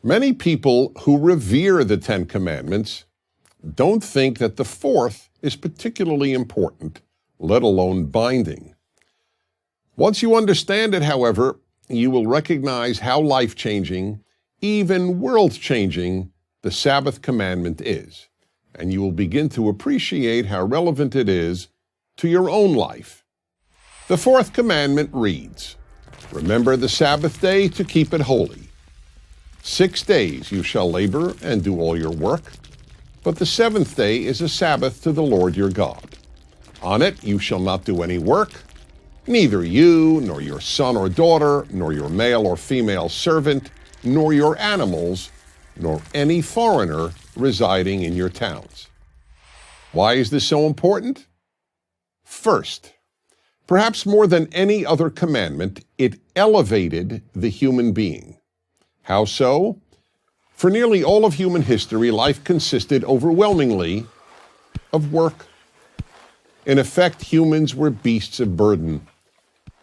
Many people who revere the Ten Commandments don't think that the fourth is particularly important, let alone binding. Once you understand it, however, you will recognize how life-changing, even world-changing, the Sabbath commandment is, and you will begin to appreciate how relevant it is to your own life. The fourth commandment reads, "Remember the Sabbath day to keep it holy. 6 days you shall labor and do all your work, but the seventh day is a Sabbath to the Lord your God. On it you shall not do any work, neither you, nor your son or daughter, nor your male or female servant, nor your animals, nor any foreigner residing in your towns." Why is this so important? First, perhaps more than any other commandment, it elevated the human being. How so? For nearly all of human history, life consisted overwhelmingly of work. In effect, humans were beasts of burden.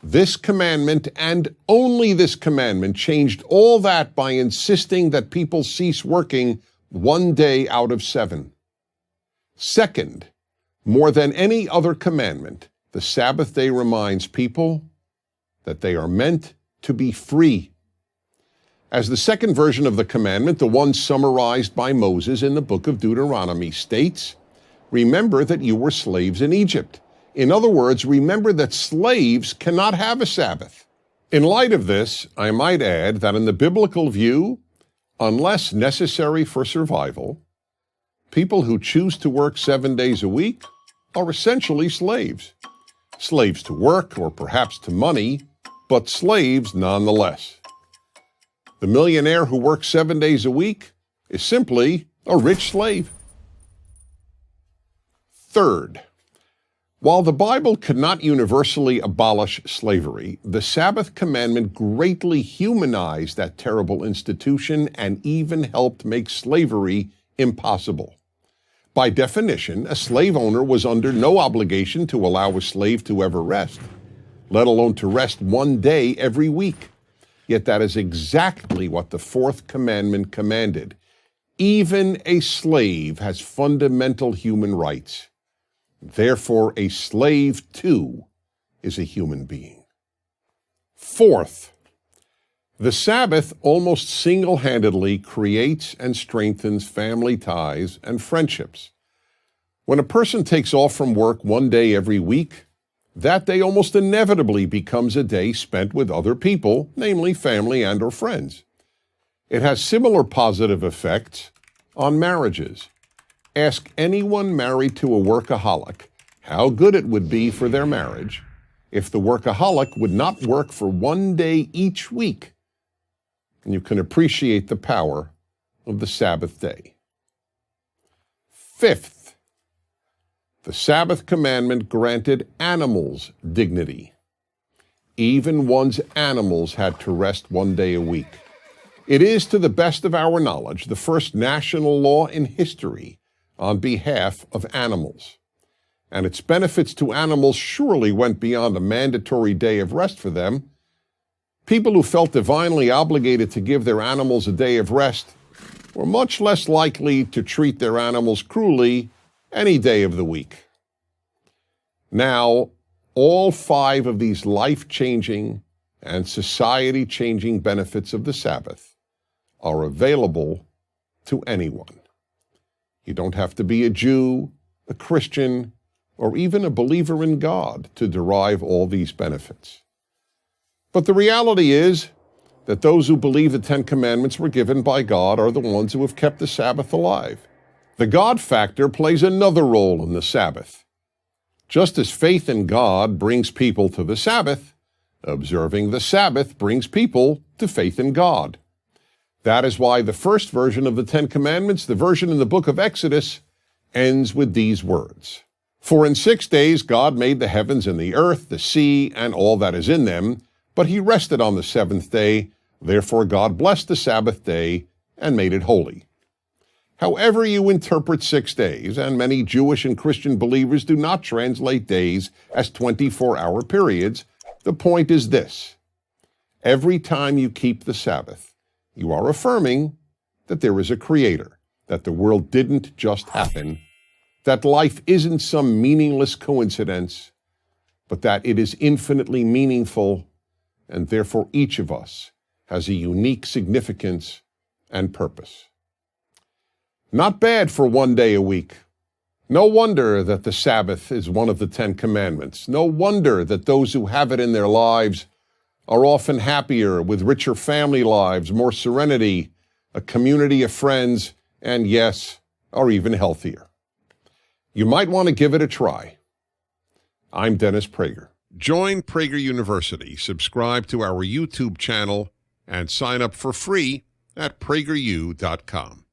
This commandment, and only this commandment, changed all that by insisting that people cease working 1 day out of 7. Second, more than any other commandment, the Sabbath day reminds people that they are meant to be free. As the second version of the commandment, the one summarized by Moses in the book of Deuteronomy, states, "Remember that you were slaves in Egypt." In other words, remember that slaves cannot have a Sabbath. In light of this, I might add that in the biblical view, unless necessary for survival, people who choose to work 7 days a week are essentially slaves. Slaves to work, or perhaps to money, but slaves nonetheless. The millionaire who works 7 days a week is simply a rich slave. Third, while the Bible could not universally abolish slavery, the Sabbath commandment greatly humanized that terrible institution and even helped make slavery impossible. By definition, a slave owner was under no obligation to allow a slave to ever rest, let alone to rest 1 day every week. Yet that is exactly what the fourth commandment commanded. Even a slave has fundamental human rights. Therefore, a slave, too, is a human being. Fourth, the Sabbath almost single-handedly creates and strengthens family ties and friendships. When a person takes off from work 1 day every week, that day almost inevitably becomes a day spent with other people, namely family and or friends. It has similar positive effects on marriages. Ask anyone married to a workaholic how good it would be for their marriage if the workaholic would not work for 1 day each week. And you can appreciate the power of the Sabbath day. Fifth, the Sabbath commandment granted animals dignity. Even one's animals had to rest 1 day a week. It is, to the best of our knowledge, the first national law in history on behalf of animals. And its benefits to animals surely went beyond a mandatory day of rest for them. People who felt divinely obligated to give their animals a day of rest were much less likely to treat their animals cruelly any day of the week. Now, all 5 of these life-changing and society-changing benefits of the Sabbath are available to anyone. You don't have to be a Jew, a Christian, or even a believer in God to derive all these benefits. But the reality is that those who believe the 10 Commandments were given by God are the ones who have kept the Sabbath alive. The God factor plays another role in the Sabbath. Just as faith in God brings people to the Sabbath, observing the Sabbath brings people to faith in God. That is why the first version of the 10 Commandments, the version in the book of Exodus, ends with these words. "For in 6 days God made the heavens and the earth, the sea, and all that is in them, but he rested on the 7th day. Therefore God blessed the Sabbath day and made it holy." However you interpret 6 days, and many Jewish and Christian believers do not translate days as 24-hour periods, the point is this. Every time you keep the Sabbath, you are affirming that there is a creator, that the world didn't just happen, that life isn't some meaningless coincidence, but that it is infinitely meaningful, and therefore each of us has a unique significance and purpose. Not bad for one day a week. No wonder that the Sabbath is one of the 10 Commandments. No wonder that those who have it in their lives are often happier, with richer family lives, more serenity, a community of friends, and yes, are even healthier. You might want to give it a try. I'm Dennis Prager. Join Prager University, subscribe to our YouTube channel, and sign up for free at prageru.com.